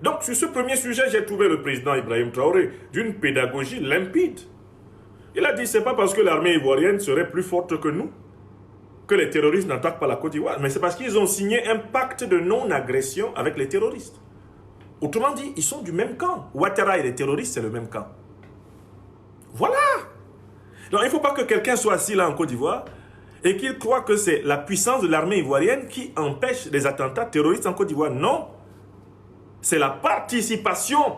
Donc, sur ce premier sujet, j'ai trouvé le président Ibrahim Traoré d'une pédagogie limpide. Il a dit, c'est pas parce que l'armée ivoirienne serait plus forte que nous que les terroristes n'attaquent pas la Côte d'Ivoire, mais c'est parce qu'ils ont signé un pacte de non-agression avec les terroristes. Autrement dit, ils sont du même camp. Ouattara et les terroristes, c'est le même camp. Voilà. Donc, il ne faut pas que quelqu'un soit assis là en Côte d'Ivoire et qu'il croit que c'est la puissance de l'armée ivoirienne qui empêche les attentats terroristes en Côte d'Ivoire. Non. C'est la participation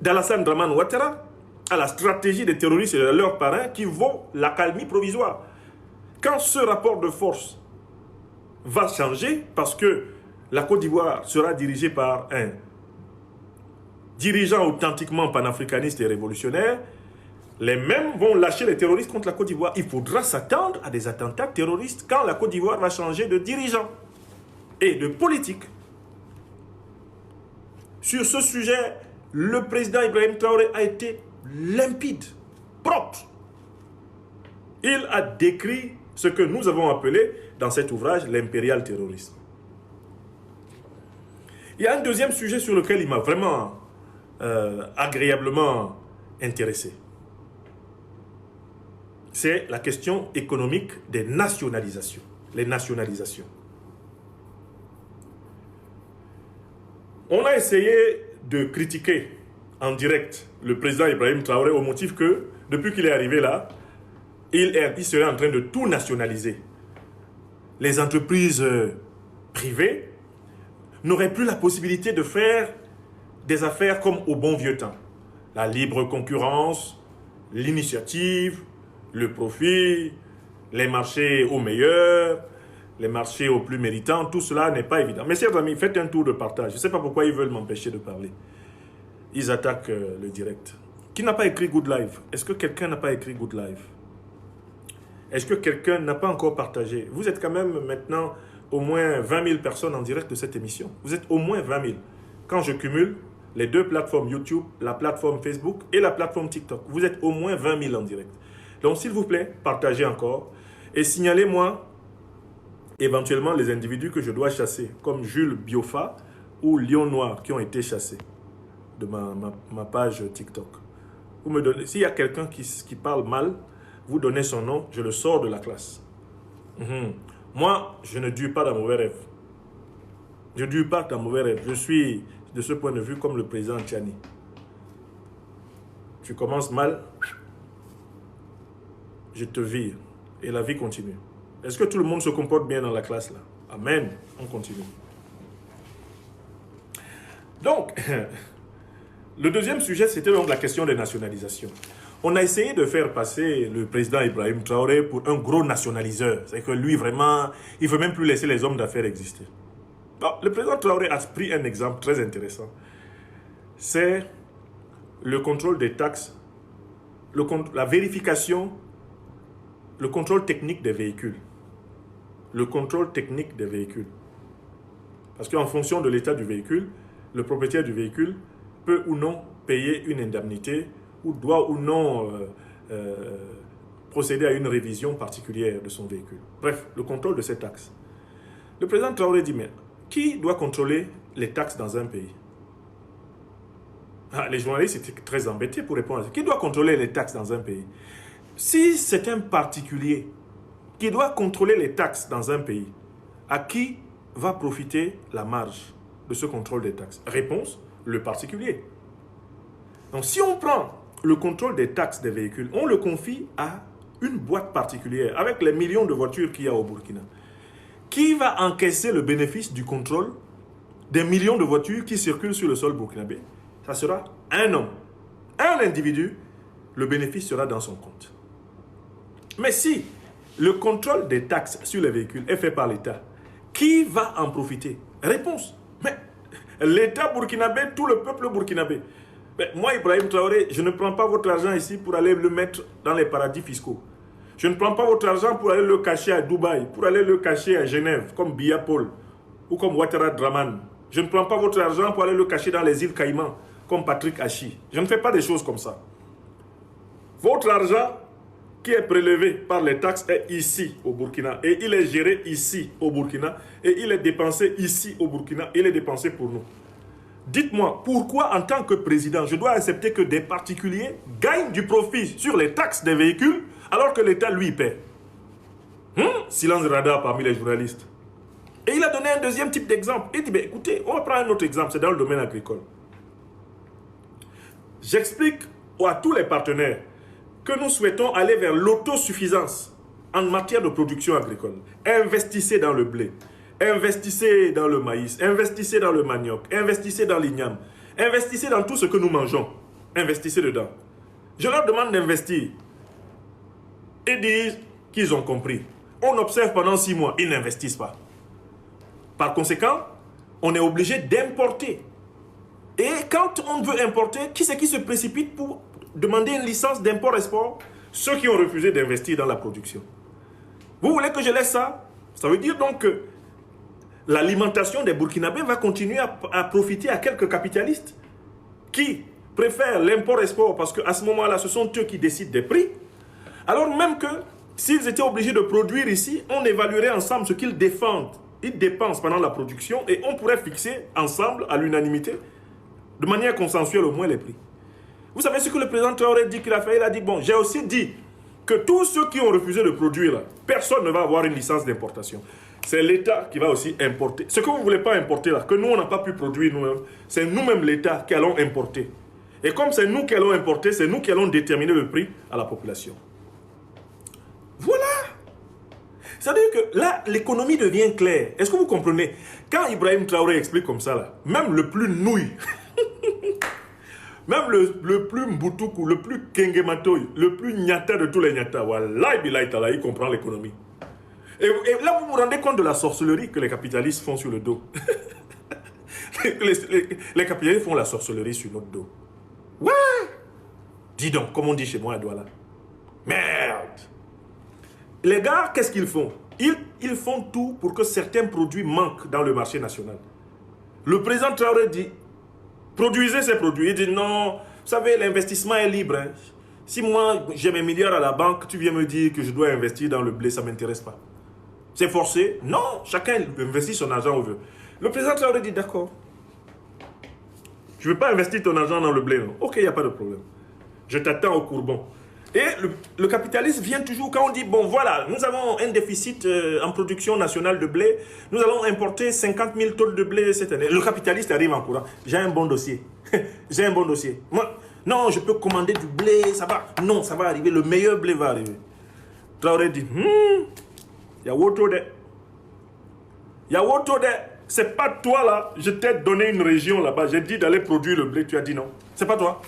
d'Alassane Dramane Ouattara à la stratégie des terroristes et de leurs parrains qui vaut l'accalmie provisoire. Quand ce rapport de force va changer, parce que la Côte d'Ivoire sera dirigée par un dirigeant authentiquement panafricaniste et révolutionnaire, les mêmes vont lâcher les terroristes contre la Côte d'Ivoire. Il faudra s'attendre à des attentats terroristes quand la Côte d'Ivoire va changer de dirigeant et de politique. Sur ce sujet, le président Ibrahim Traoré a été limpide, propre. Il a décrit ce que nous avons appelé dans cet ouvrage l'impérial terrorisme. Il y a un deuxième sujet sur lequel il m'a vraiment agréablement intéressé. C'est la question économique des nationalisations. Les nationalisations. On a essayé de critiquer en direct le président Ibrahim Traoré au motif que, depuis qu'il est arrivé là, il serait en train de tout nationaliser. Les entreprises privées n'auraient plus la possibilité de faire des affaires comme au bon vieux temps. La libre concurrence, l'initiative, le profit, les marchés aux meilleurs, les marchés aux plus méritants, tout cela n'est pas évident. Mes chers amis, faites un tour de partage. Je ne sais pas pourquoi ils veulent m'empêcher de parler. Ils attaquent le direct. Qui n'a pas écrit Good Life? Est-ce que quelqu'un n'a pas écrit Good Life? Est-ce que quelqu'un n'a pas encore partagé? Vous êtes quand même maintenant au moins 20 000 personnes en direct de cette émission. Vous êtes au moins 20 000. Quand je cumule les deux plateformes YouTube, la plateforme Facebook et la plateforme TikTok, vous êtes au moins 20 000 en direct. Donc s'il vous plaît, partagez encore et signalez-moi éventuellement les individus que je dois chasser, comme Jules Biofa ou Lion Noir qui ont été chassés de ma page TikTok. Vous me donnez, s'il y a quelqu'un qui parle mal, vous donnez son nom, je le sors de la classe. Moi, je ne dure pas dans mauvais rêve. Je ne dure pas dans mauvais rêve. Je suis, de ce point de vue, comme le président Tchani. Tu commences mal, je te vire. Et la vie continue. Est-ce que tout le monde se comporte bien dans la classe là? Amen. On continue. Donc, le deuxième sujet, c'était donc la question des nationalisations. On a essayé de faire passer le président Ibrahim Traoré pour un gros nationaliseur. C'est que lui, vraiment, il ne veut même plus laisser les hommes d'affaires exister. Bon, le président Traoré a pris un exemple très intéressant. C'est le contrôle des taxes, la vérification, le contrôle technique des véhicules. Le contrôle technique des véhicules. Parce qu'en fonction de l'état du véhicule, le propriétaire du véhicule peut ou non payer une indemnité ou doit ou non procéder à une révision particulière de son véhicule. Bref, le contrôle de ces taxes. Le président Traoré dit, mais qui doit contrôler les taxes dans un pays? Les journalistes étaient très embêtés pour répondre à ça. Qui doit contrôler les taxes dans un pays? Si c'est un particulier qui doit contrôler les taxes dans un pays, à qui va profiter la marge de ce contrôle des taxes? Réponse, le particulier. Donc si on prend le contrôle des taxes des véhicules, on le confie à une boîte particulière avec les millions de voitures qu'il y a au Burkina. Qui va encaisser le bénéfice du contrôle des millions de voitures qui circulent sur le sol burkinabé? Ça sera un homme, un individu, le bénéfice sera dans son compte. Mais si le contrôle des taxes sur les véhicules est fait par l'État, qui va en profiter? Réponse, mais l'État burkinabé, tout le peuple burkinabé. Mais moi, Ibrahim Traoré, je ne prends pas votre argent ici pour aller le mettre dans les paradis fiscaux. Je ne prends pas votre argent pour aller le cacher à Dubaï, pour aller le cacher à Genève, comme Biya Paul ou comme Ouattara Dramane. Je ne prends pas votre argent pour aller le cacher dans les îles Caïmans, comme Patrick Hachi. Je ne fais pas des choses comme ça. Votre argent qui est prélevé par les taxes est ici au Burkina. Et il est géré ici au Burkina. Et il est dépensé ici au Burkina. Il est dépensé pour nous. Dites-moi, pourquoi en tant que président, je dois accepter que des particuliers gagnent du profit sur les taxes des véhicules alors que l'État, lui, paie? Silence radar parmi les journalistes. Et il a donné un deuxième type d'exemple. Il dit, ben, écoutez, on va prendre un autre exemple, c'est dans le domaine agricole. J'explique à tous les partenaires que nous souhaitons aller vers l'autosuffisance en matière de production agricole. Investissez dans le blé, investissez dans le maïs, investissez dans le manioc, investissez dans l'igname, investissez dans tout ce que nous mangeons. Investissez dedans. Je leur demande d'investir. Ils disent qu'ils ont compris. On observe pendant 6 mois, ils n'investissent pas. Par conséquent, on est obligé d'importer. Et quand on veut importer, qui c'est qui se précipite pour demander une licence d'import-export? Ceux qui ont refusé d'investir dans la production. Vous voulez que je laisse ça? Ça veut dire donc que l'alimentation des Burkinabés va continuer à profiter à quelques capitalistes qui préfèrent l'import-export parce qu'à ce moment-là, ce sont eux qui décident des prix. Alors même que s'ils étaient obligés de produire ici, on évaluerait ensemble ce qu'ils défendent. Ils dépensent pendant la production et on pourrait fixer ensemble, à l'unanimité, de manière consensuelle au moins les prix. Vous savez ce que le président Traoré dit qu'il a fait? Il a dit, bon, j'ai aussi dit que tous ceux qui ont refusé de produire, là, personne ne va avoir une licence d'importation. C'est l'État qui va aussi importer. Ce que vous ne voulez pas importer là, que nous, on n'a pas pu produire nous-mêmes, c'est nous-mêmes l'État qui allons importer. Et comme c'est nous qui allons importer, c'est nous qui allons déterminer le prix à la population. Voilà. C'est-à-dire que là, l'économie devient claire. Est-ce que vous comprenez? Quand Ibrahim Traoré explique comme ça, là, même le plus nouille, même le plus mboutouk, le plus kengematoy, le plus nyata de tous les nyata, il comprend l'économie. Et là, vous vous rendez compte de la sorcellerie que les capitalistes font sur le dos. les capitalistes font la sorcellerie sur notre dos. Ouais. Dis donc, comme on dit chez moi à Douala. Merde. Les gars, qu'est-ce qu'ils font? Ils font tout pour que certains produits manquent dans le marché national. Le président Traoré dit, produisez ces produits. Il dit, non, vous savez, l'investissement est libre. Hein. Si moi, j'ai mes milliards à la banque, tu viens me dire que je dois investir dans le blé, ça ne m'intéresse pas. C'est forcé? Non, chacun investit son argent où veut. Le président Traoré dit, d'accord. Tu ne veux pas investir ton argent dans le blé, non? Ok, il n'y a pas de problème. Je t'attends au Courbon. Et le capitaliste vient toujours quand on dit, bon voilà, nous avons un déficit en production nationale de blé, nous allons importer 50 000 tonnes de blé cette année. Le capitaliste arrive en courant, j'ai un bon dossier, j'ai un bon dossier. Moi, non, je peux commander du blé, ça va. Non, ça va arriver, le meilleur blé va arriver. Traoré dit, il y a Wotode. Il y a Wotode. C'est pas toi là, je t'ai donné une région là-bas, j'ai dit d'aller produire le blé, tu as dit non. C'est pas toi.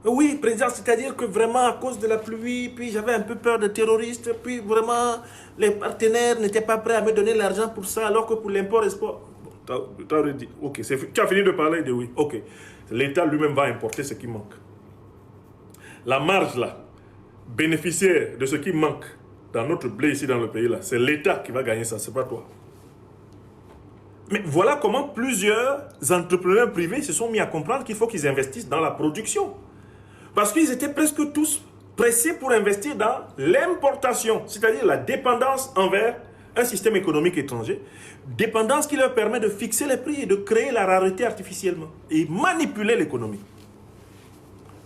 Oui, président, c'est-à-dire que vraiment à cause de la pluie, puis j'avais un peu peur des terroristes, puis vraiment les partenaires n'étaient pas prêts à me donner l'argent pour ça, alors que pour l'import-export... Bon, tu as dit, ok, tu as fini de parler, il dit oui, ok. L'État lui-même va importer ce qui manque. La marge là, bénéficiaire de ce qui manque dans notre blé ici dans le pays là, c'est l'État qui va gagner ça, c'est pas toi. Mais voilà comment plusieurs entrepreneurs privés se sont mis à comprendre qu'il faut qu'ils investissent dans la production. Parce qu'ils étaient presque tous pressés pour investir dans l'importation, c'est-à-dire la dépendance envers un système économique étranger, dépendance qui leur permet de fixer les prix et de créer la rareté artificiellement et manipuler l'économie.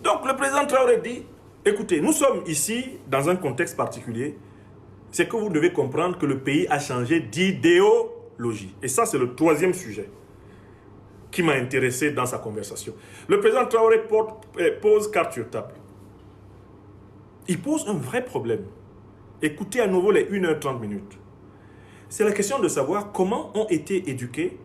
Donc le président Traoré dit, écoutez, nous sommes ici dans un contexte particulier, c'est que vous devez comprendre que le pays a changé d'idéologie. Et ça, c'est le troisième sujet qui m'a intéressé dans sa conversation. Le président Traoré pose carte sur table. Il pose un vrai problème. Écoutez à nouveau les 1h30. C'est la question de savoir comment ont été éduqués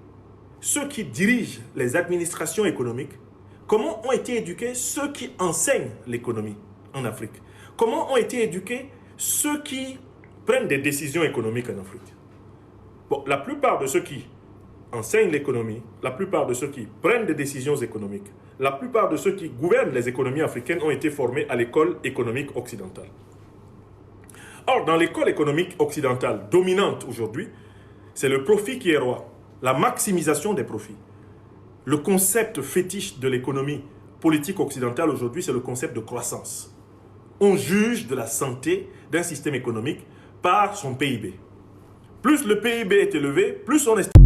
ceux qui dirigent les administrations économiques, comment ont été éduqués ceux qui enseignent l'économie en Afrique, comment ont été éduqués ceux qui prennent des décisions économiques en Afrique. Bon, la plupart de ceux qui enseignent l'économie, la plupart de ceux qui prennent des décisions économiques, la plupart de ceux qui gouvernent les économies africaines ont été formés à l'école économique occidentale. Or, dans l'école économique occidentale dominante aujourd'hui, c'est le profit qui est roi, la maximisation des profits. Le concept fétiche de l'économie politique occidentale aujourd'hui, c'est le concept de croissance. On juge de la santé d'un système économique par son PIB. Plus le PIB est élevé, plus on estime